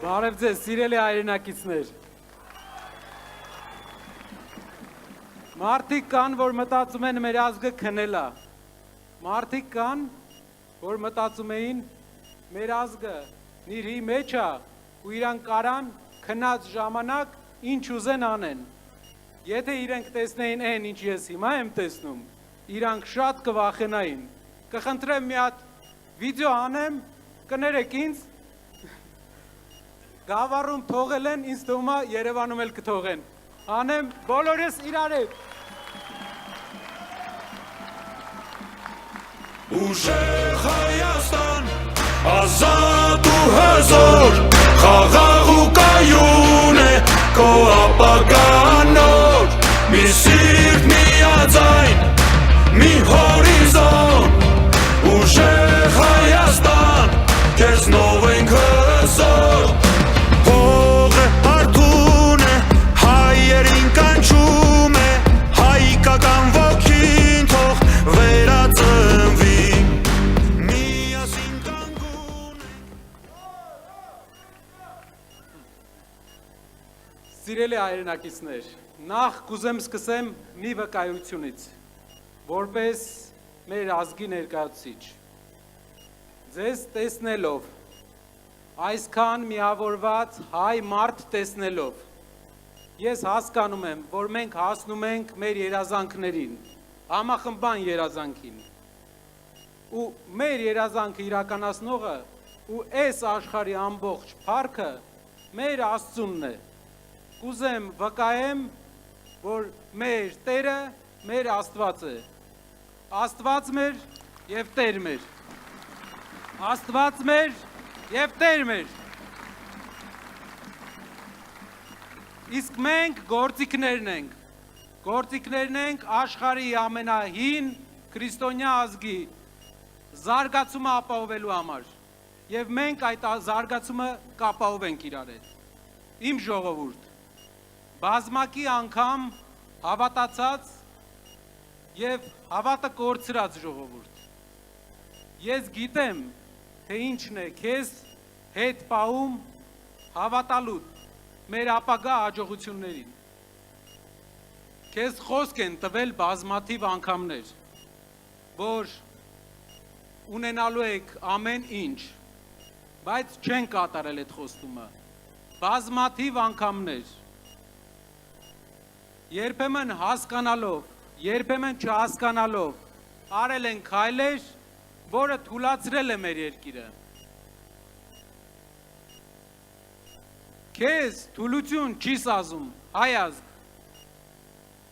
Բարև ձեզ, սիրելի հայրենակիցներ։ Մարդիկ կան, որ մտածում են մեր ազգը քնել է։ Մարդիկ կան, որ մտածում էին մեր ազգը նիրհի մեջ է ու իրանք կարան քնած ժամանակ ինչ ուզեն անեն։ Եթե իրենք տեսնեին այն, ինչ ես հիմա եմ տեսնում, իրանք շատ կվախենային։ Կխնդրեմ մի հատ վիդեո անեմ, կներեք ինձ, Գավառում թողել են, ինձ թվում է Երևանում էլ կթողեն։ Անեմ բոլորս իրար հետ։ Ուժեղ Հայաստան, ազատ ու հզոր, խաղաղ ու կայուն է քո ապագան նոր, մի սիրտ միաձայն, մի հորիզոն, ուժեղ Հայաստան, քեզ նով ենք հզոր, հողը հարթուն է, հայերին կանչում է, հայկական ոգին թող վերածնվի, միասին կանգուն է։ Սիրելի հայրենակիցներ, նախ կուզեմ սկսեմ մի վկայությունից, որպես մեր ազգի ներկայացուցիչ։ Ձեզ տեսնելով, այսքան միավորված հայ մարդ տեսնելով, ես հասկանում եմ, որ մենք հասնում ենք մեր երազանքներին, համախմբան երազանքին, ու մեր երազանքը իրականացնողը ու այս աշխարհի ամբողջ փառքը մեր Աստծունն է։ Կուզեմ վկայեմ, որ մեր Տերը մեր Աստված է։ Աստված մեր եւ Տեր մեր։ Աստված մեր եւ Տեր մեր։ Իսկ մենք գործիքներն ենք։ Գործիքներն ենք աշխարհի ամենահին քրիստոնյա ազգի զարգացումը ապահովելու համար։ Եվ մենք այդ զարգացումը կապահովենք իրար հետ։ Իմ ժողովուրդ, բազմակի անգամ հավատացած եւ հավատը կորցրած ժողովուրդ։ Ես գիտեմ, թե ինչն է քեզ հետ պահում հավատալու մեր ապագա հաջողություններին։ Քեզ խոսք են տվել բազմաթիվ անգամներ, որ ունենալու եք ամեն ինչ, բայց չեն կատարել այդ խոստումը։ Բազմաթիվ անգամներ։ Երբեմն հասկանալով, երբեմն չհասկանալով արել են քայլեր, որը թուլացրել է մեր երկիրը։ Քեզ թուլություն չի սազում, հայ ազգ,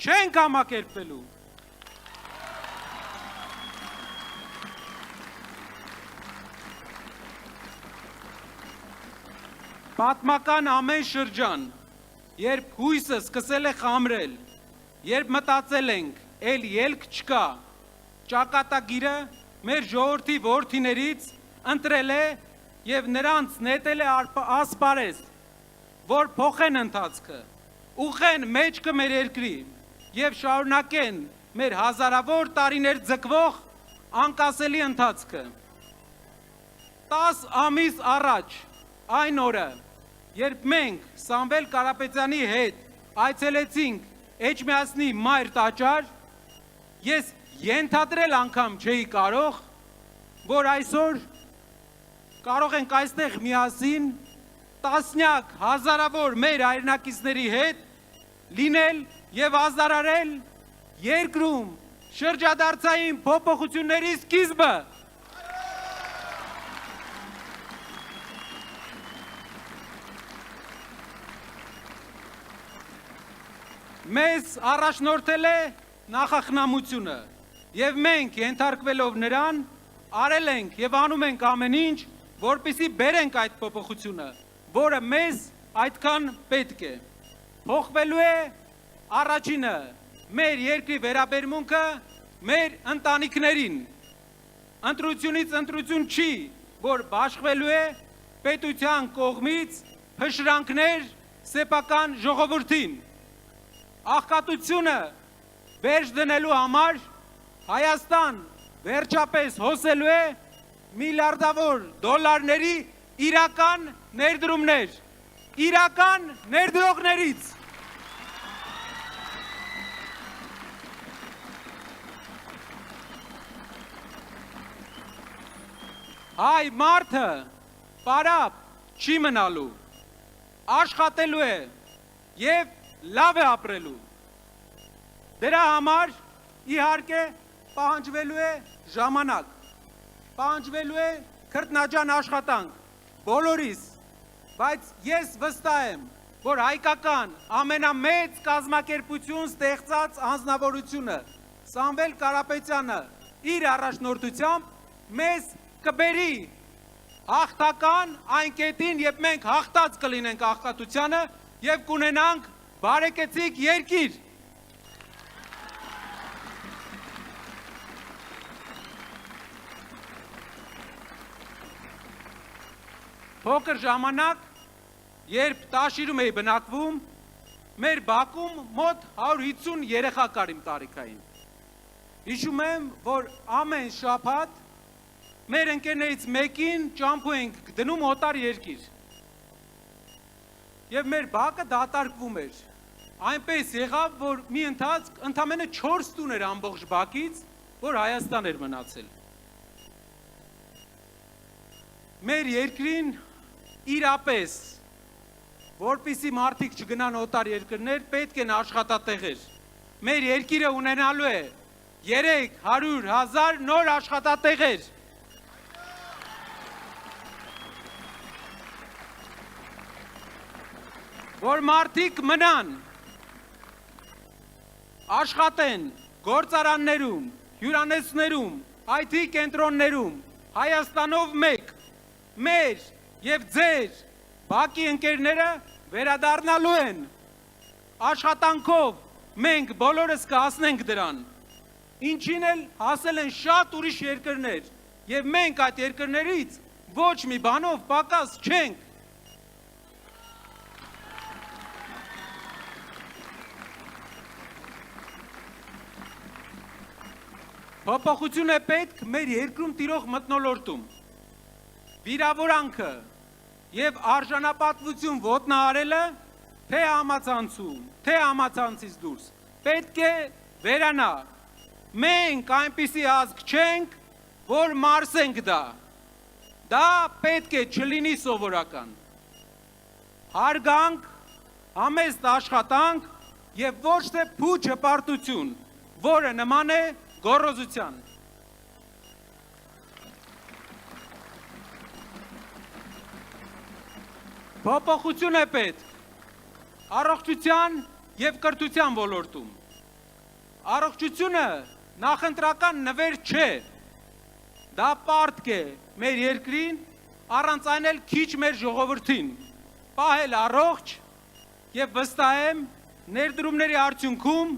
չեն կամակերպվելու։ Պատմական ամեն շրջան, երբ հույսը սկսել է խամրել, երբ մտածել ենք, էլ ելք չկա, ճակատագիրը մեր ժողովրդի որդիներից ընտրել է եւ նրանց նետել է ասպարեզ, որ փոխեն ընթացքը, ուղղեն մեջքը մեր երկրի եւ շարունակեն մեր հազարավոր տարիներ ձգվող անկասելի ընթացքը։ 10 ամիս առաջ, այն օրը, երբ մենք Սամվել Կարապետյանի հետ այցելեցինք Էջմիածնի մայր տաճար, ես ենթադրել անգամ չէի կարող, որ այսօր կարող ենք այստեղ միասին տասնյակ հազարավոր մեր հայրենակիցների հետ լինել եւ ազդարարել երկրում շրջադարձային փոփոխությունների սկիզբը։ Մեզ առաջնորդել է նախախնամությունը եւ մենք ենթարկվելով նրան արել ենք եւ անում ենք ամեն ինչ, որպեսզի բերենք այդ փոփոխությունը, որը մեզ այդքան պետք է։ Փոխվելու է առաջինը մեր երկրի վերաբերմունքը մեր ընտանիքներին։ Ընտրությունից ընտրություն չի, որ բաշխվելու է պետության կողմից փշրանքներ սեփական ժողովրդին։ Աղքատությունը վերջ դնելու համար Հայաստան վերջապես հոսելու է միլիարդավոր դոլարների իրական ներդրումներ, իրական ներդրողներից։ Հայ մարդը պարապ չի մնալու, աշխատելու է և լավ է ապրելու։ Դրա համար իհարկե պահանջվելու է ժամանակ, պահանջվելու է քրտնաջան աշխատանք բոլորիս, բայց ես վստահ եմ, որ հայկական ամենամեծ կազմակերպություն ստեղծած անձնավորությունը Սամվել Կարապետյանը իր առաջնորդությամբ մեզ կբերի հաղթական այն կետին, երբ մենք հաղթած կլինենք աղքատությանը և կունենանք բարեկեցիկ երկիր։ Փոքր ժամանակ, երբ Տաշիրում էի բնակվում, մեր բակում մոտ 150 երեխա կար իմ տարիքային։ Հիշում եմ, որ ամեն շաբաթ մեր ընկերներից մեկին ճամփու ենք դնում օտար երկիր։ Եվ մեր բակը դատարկվում էր։ Այնպես եղավ, որ մի ընթացք ընդամենը 4 տուն էր ամբողջ բակից, որ Հայաստան էր մնացել։ Մեր երկրին իրապես, որպեսզի մարդիկ չգնան օտար երկրներ, պետք են աշխատատեղեր։ Մեր երկիրը ունենալու է 300,000 նոր աշխատատեղեր։ Որ մարդիկ մնան, աշխատեն գործարաններում, հյուրանոցներում, IT կենտրոններում, Հայաստանով մեկ, մեր և ձեր բակի ընկերները վերադառնալու են, աշխատանքով մենք բոլորս կհասնենք դրան, ինչին էլ հասել են շատ ուրիշ երկրներ, և մենք այդ երկրներից ոչ մի բանով պակաս չենք։ Փոփոխություն է պետք մեր երկրում տիրող մթնոլորտում։ Վիրավորանքը և արժանապատվություն ոտնահարելը թե համացանցում, թե համացանցից դուրս, պետք է վերանա։ Մենք այնպիսի ազգ չենք, որ մարսենք դա։ Դա պետք է չլինի սովորական։ Հարգանք, համեստ աշխատանք և ոչ թե փուչ հպարտություն, որը նման է գոռոզության։ Փոփոխություն է պետք առողջության և կրթության ոլորտում։ Առողջությունը նախընտրական նվեր չէ, դա պարտք է մեր երկրին, առանց այն էլ քիչ մեր ժողովրդին, պահել առողջ և վստահ եմ ներդրումների արդյունքում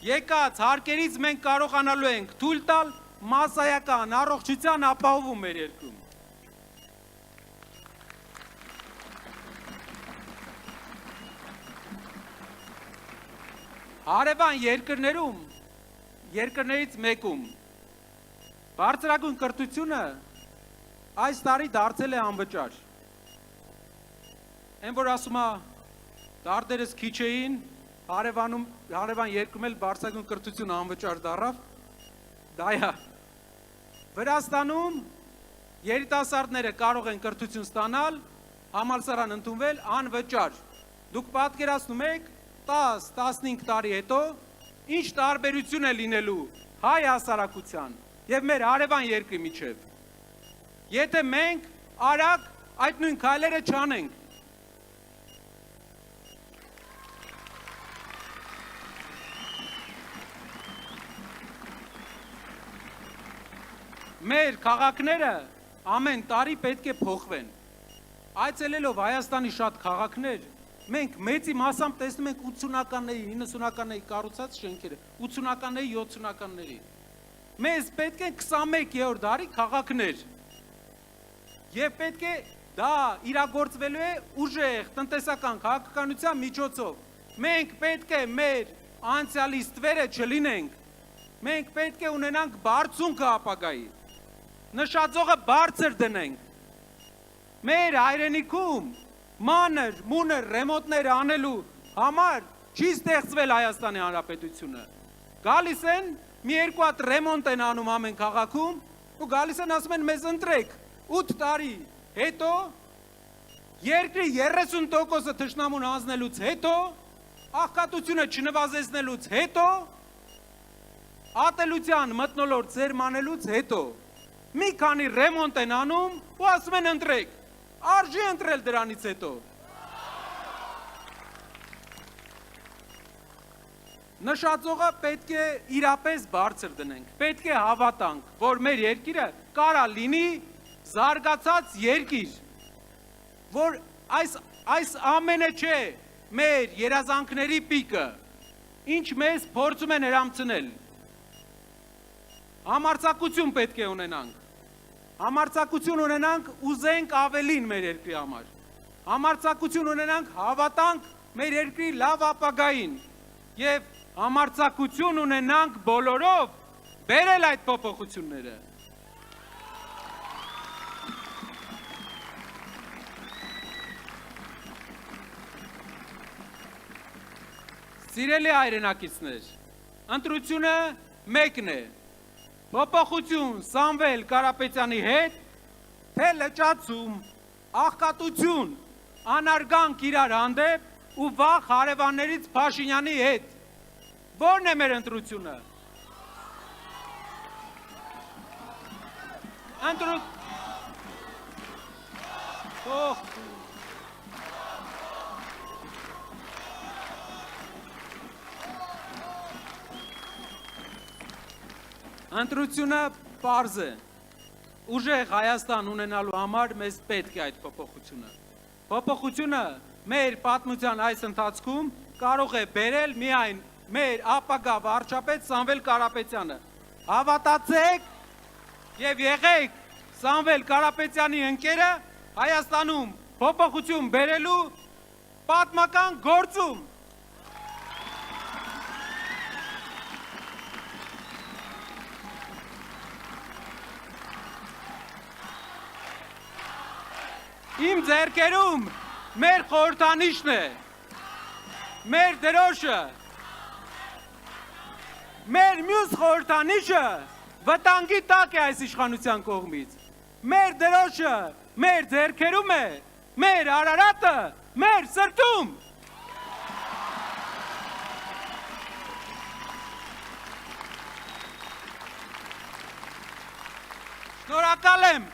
եկած հարկերից մենք կարողանալու ենք թույլ տալ մասսայական առողջության ապահովում մեր երկրում։ Հարևան երկրներից մեկում բարձրագույն կրթությունը այս տարի դարձել է անվճար։ Այն որ ասում է դարտերս քիչ էին, հարևան երկրում էլ բարձրագույն կրթությունը անվճար դառավ, դա է։ Վրաստանում երիտասարդները կարող են կրթություն ստանալ, համալսարան ընդունվել անվճար։ Դուք պատկերացնում եք 10-15 տարի հետո ինչ տարբերություն է լինելու հայ հասարակության և մեր հարևան երկրի միջև, եթե մենք արագ այդ նույն քայլերը չանենք։ Մեր քաղաքները ամեն տարի պետք է փոխվեն։ Այցելելով Հայաստանի շատ քաղաքներ, մենք մեծի մասամբ տեսնում ենք 80-ականների, 90-ականների կառուցած շենքերը, 80-ականների, 70-ականների։ Մեզ պետք է 21-րդ դարի քաղաքներ։ Եվ պետք է դա իրագործվելու է ուժեղ տնտեսական քաղաքականության միջոցով։ Մենք պետք է մեր անցյալի ստվերը չլինենք։ Մենք պետք է ունենանք բարձունքը ապագայի։ Նշածողը բարձր դնենք։ մեր հայրենիքում մանր, մունր ռեմոնտներ անելու համար չի ստեղծվել Հայաստանի Հանրապետությունը։ Գալիս են, մի երկու հատ ռեմոնտ են անում ամեն քաղաքում ու գալիս են ասում են մեզ ընտրեք 8 տարի հետո երկրի 30%-ը թշնամուն հանձնելուց հետո աղքատությունը չնվազեցնելուց հետո ատելության մթնոլորտ ձերմանելուց հետո մի քանի ռեմոնտ են անում ու ասում են ընտրեք, արժի ընտրել դրանից հետո։ Նշածողը պետք է իրապես բարձր դնենք, պետք է հավատանք, որ մեր երկիրը կարա լինի զարգացած երկիր, որ այս ամենը չէ մեր երազանքների պիկը, ինչ մեզ փորձում են հրամցնել։ Համարձակություն պետք է ունենանք, համարձակություն ունենանք ուզենք ավելին մեր երկրի համար, համարձակություն ունենանք հավատանք մեր երկրի լավ ապագային և համարձակություն ունենանք բոլորով բերել այդ փոփոխությունները։ Սիրելի հայրենակիցներ, ընտրությունը մեկն է, փոփոխություն Սամվել Կարապետյանի հետ, թե լճացում, աղքատություն, անարգանք իրար հանդեպ ու վախ հարևաններից Փաշինյանի հետ։ Որն է մեր ընտրությունը։ Ընտրությունը պարզ է։ Ուժեղ Հայաստան ունենալու համար մեզ պետք է այդ փոփոխությունը։ Փոփոխությունը մեր պատմության այս ընթացքում կարող է բերել միայն մեր ապագա վարչապետ Սամվել Կարապետյանը։ Հավատացեք և եղեք Սամվել Կարապետյանի ընկերը Հայաստանում փոփոխություն բերելու պատմական գործում։ Իմ ձեռքերում մեր խորհրդանիշն է, մեր դրոշը, մեր մյուս խորհրդանիշը վտանգի տակ է այս իշխանության կողմից, մեր դրոշը մեր ձեռքերում է, մեր Արարատը մեր սրտում։ Շնորհակալ եմ